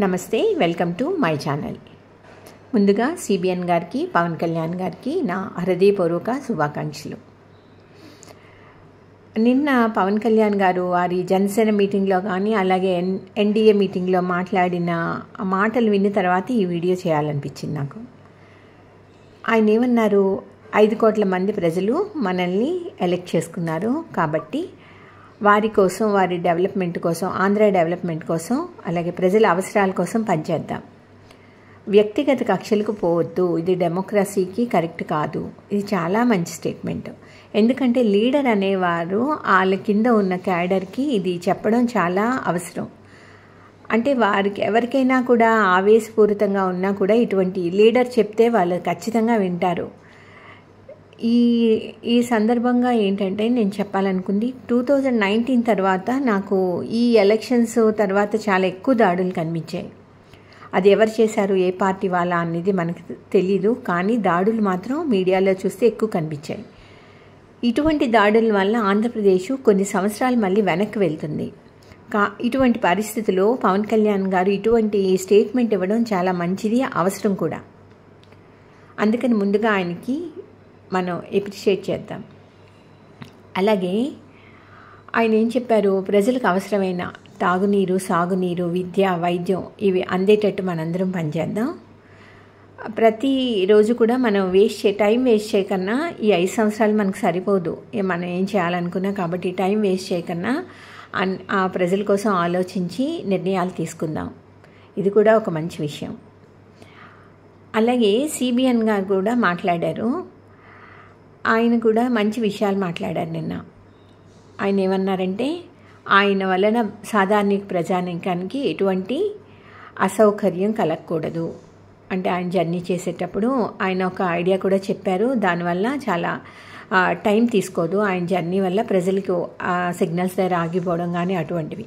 నమస్తే, welcome to my channel. ముందుగా CBN గారికి, పవన్ కళ్యాణ్ గారికి నా హృదయపూర్వక శుభాకాంక్షలు. నిన్న పవన్ కళ్యాణ్ గారు వారి జనసేన మీటింగ్లో కానీ అలాగే ఎన్డీఏ మీటింగ్లో మాట్లాడిన మాటలు విన్న తర్వాత ఈ వీడియో చేయాలనిపించింది నాకు. ఆయన ఏమన్నారు, 5 కోట్ల మంది ప్రజలు మనల్ని ఎలెక్ట్ చేసుకున్నారు కాబట్టి వారి కోసం, వారి డెవలప్మెంట్ కోసం, ఆంధ్ర డెవలప్మెంట్ కోసం, అలాగే ప్రజల అవసరాల కోసం పనిచేద్దాం. వ్యక్తిగత కక్షలకు పోవద్దు, ఇది డెమోక్రసీకి కరెక్ట్ కాదు. ఇది చాలా మంచి స్టేట్మెంట్. ఎందుకంటే లీడర్ అనేవారు వాళ్ళ కింద ఉన్న క్యాడర్కి ఇది చెప్పడం చాలా అవసరం. అంటే వారికి ఎవరికైనా కూడా ఆవేశపూరితంగా ఉన్నా కూడా ఇటువంటి లీడర్ చెప్తే వాళ్ళు ఖచ్చితంగా వింటారు. ఈ సందర్భంగా ఏంటంటే నేను చెప్పాలనుకుంది, 2019 తర్వాత నాకు ఈ ఎలక్షన్స్ తర్వాత చాలా ఎక్కువ దాడులు కనిపించాయి. అది ఎవరు చేశారు, ఏ పార్టీ వాళ్ళ అనేది మనకు తెలీదు, కానీ దాడులు మాత్రం మీడియాలో చూస్తే ఎక్కువ కనిపించాయి. ఇటువంటి దాడుల వల్ల ఆంధ్రప్రదేశ్ కొన్ని సంవత్సరాలు మళ్ళీ వెనక్కి వెళ్తుంది. ఇటువంటి పరిస్థితుల్లో పవన్ కళ్యాణ్ గారు ఇటువంటి స్టేట్మెంట్ ఇవ్వడం చాలా మంచిది, అవసరం కూడా. అందుకని ముందుగా ఆయనకి మనం ఎప్రిషియేట్ చేద్దాం. అలాగే ఆయన ఏం చెప్పారు, ప్రజలకు అవసరమైన తాగునీరు, సాగునీరు, విద్య, వైద్యం ఇవి అందేటట్టు మనందరం పనిచేద్దాం. ప్రతిరోజు కూడా మనం టైం వేస్ట్ చేయకన్నా, ఈ 5 సంవత్సరాలు మనకు సరిపోదు మనం ఏం చేయాలనుకున్నా, కాబట్టి టైం వేస్ట్ చేయకన్నా ఆ ప్రజల కోసం ఆలోచించి నిర్ణయాలు తీసుకుందాం. ఇది కూడా ఒక మంచి విషయం. అలాగే సిబిఎన్ గారు కూడా మాట్లాడారు. ఆయన కూడా మంచి విషయాలు మాట్లాడారు నిన్న. ఆయన ఏమన్నారంటే, ఆయన వలన సాధారణ ప్రజానీకానికి ఎటువంటి అసౌకర్యం కలగకూడదు. అంటే ఆయన జర్నీ చేసేటప్పుడు ఆయన ఒక ఐడియా కూడా చెప్పారు. దానివల్ల చాలా టైం తీసుకోదు ఆయన జర్నీ వల్ల, ప్రజలకు సిగ్నల్స్ దగ్గర ఆగిపోవడం కానీ అటువంటివి.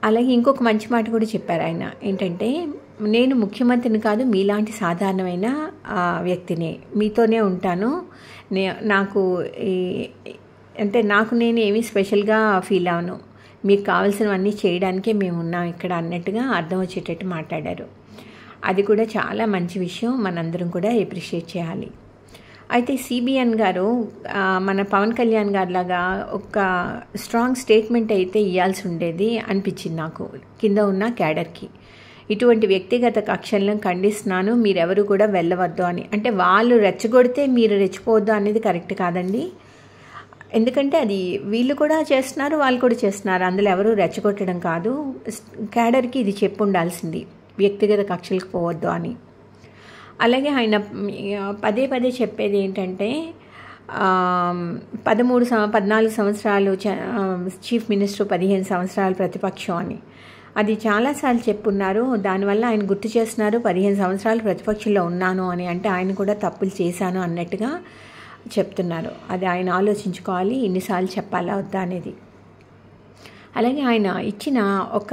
అలాగే ఇంకొక మంచి మాట కూడా చెప్పారు ఆయన. ఏంటంటే, నేను ముఖ్యమంత్రిని కాదు, మీలాంటి సాధారణమైన వ్యక్తిని, మీతోనే ఉంటాను. నాకు నేను ఏమీ స్పెషల్గా ఫీల్ అవను, మీకు కావాల్సినవన్నీ చేయడానికే మేము ఉన్నాం ఇక్కడ అన్నట్టుగా అర్థం వచ్చేటట్టు మాట్లాడారు. అది కూడా చాలా మంచి విషయం, మనందరం కూడా అప్రిషియేట్ చేయాలి. అయితే సిబిఎన్ గారు మన పవన్ కళ్యాణ్ గారి లాగా ఒక స్ట్రాంగ్ స్టేట్మెంట్ అయితే ఇవ్వాల్సి ఉండేది అనిపించింది నాకు, కింద ఉన్న క్యాడర్కి. ఇటువంటి వ్యక్తిగత కక్షలను ఖండిస్తున్నాను, మీరెవరు కూడా వెళ్ళవద్దు అని. అంటే వాళ్ళు రెచ్చగొడితే మీరు రెచ్చిపోవద్దు అనేది కరెక్ట్ కాదండి. ఎందుకంటే అది వీళ్ళు కూడా చేస్తున్నారు, వాళ్ళు కూడా చేస్తున్నారు. అందులో ఎవరు రెచ్చగొట్టడం కాదు. క్యాడర్కి ఇది చెప్పు ఉండాల్సింది, వ్యక్తిగత కక్షలకు పోవద్దు అని. అలాగే ఆయన పదే పదే చెప్పేది ఏంటంటే, 14 సంవత్సరాలు చీఫ్ మినిస్టర్, 15 సంవత్సరాలు ప్రతిపక్షం అని. అది చాలాసార్లు చెప్పున్నారు. దానివల్ల ఆయన గుర్తు చేస్తున్నారు 15 సంవత్సరాలు ప్రతిపక్షంలో ఉన్నాను అని. అంటే ఆయన కూడా తప్పులు చేశాను అన్నట్టుగా చెప్తున్నారు. అది ఆయన ఆలోచించుకోవాలి, ఇన్నిసార్లు చెప్పాలా వద్దా అనేది. అలాగే ఆయన ఇచ్చిన ఒక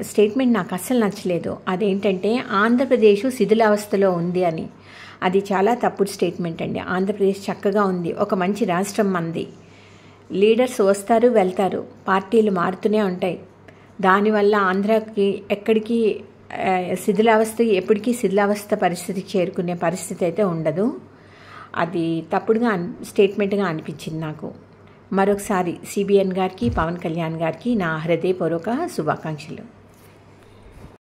స్టేట్మెంట్ నాకు అస్సలు నచ్చలేదు. అదేంటంటే, ఆంధ్రప్రదేశ్ శిథిలావస్థలో ఉంది అని. అది చాలా తప్పుడు స్టేట్మెంట్ అండి. ఆంధ్రప్రదేశ్ చక్కగా ఉంది, ఒక మంచి రాష్ట్రం మంది. లీడర్స్ వస్తారు, వెళ్తారు, పార్టీలు మారుతూనే ఉంటాయి. దానివల్ల ఆంధ్రాకి ఎప్పటికీ శిథిలావస్థ పరిస్థితికి చేరుకునే పరిస్థితి అయితే ఉండదు. అది తప్పుడుగా స్టేట్మెంట్గా అనిపించింది నాకు. మరొకసారి సిబిఎన్ గారికి, పవన్ కళ్యాణ్ గారికి నా హృదయపూర్వక శుభాకాంక్షలు.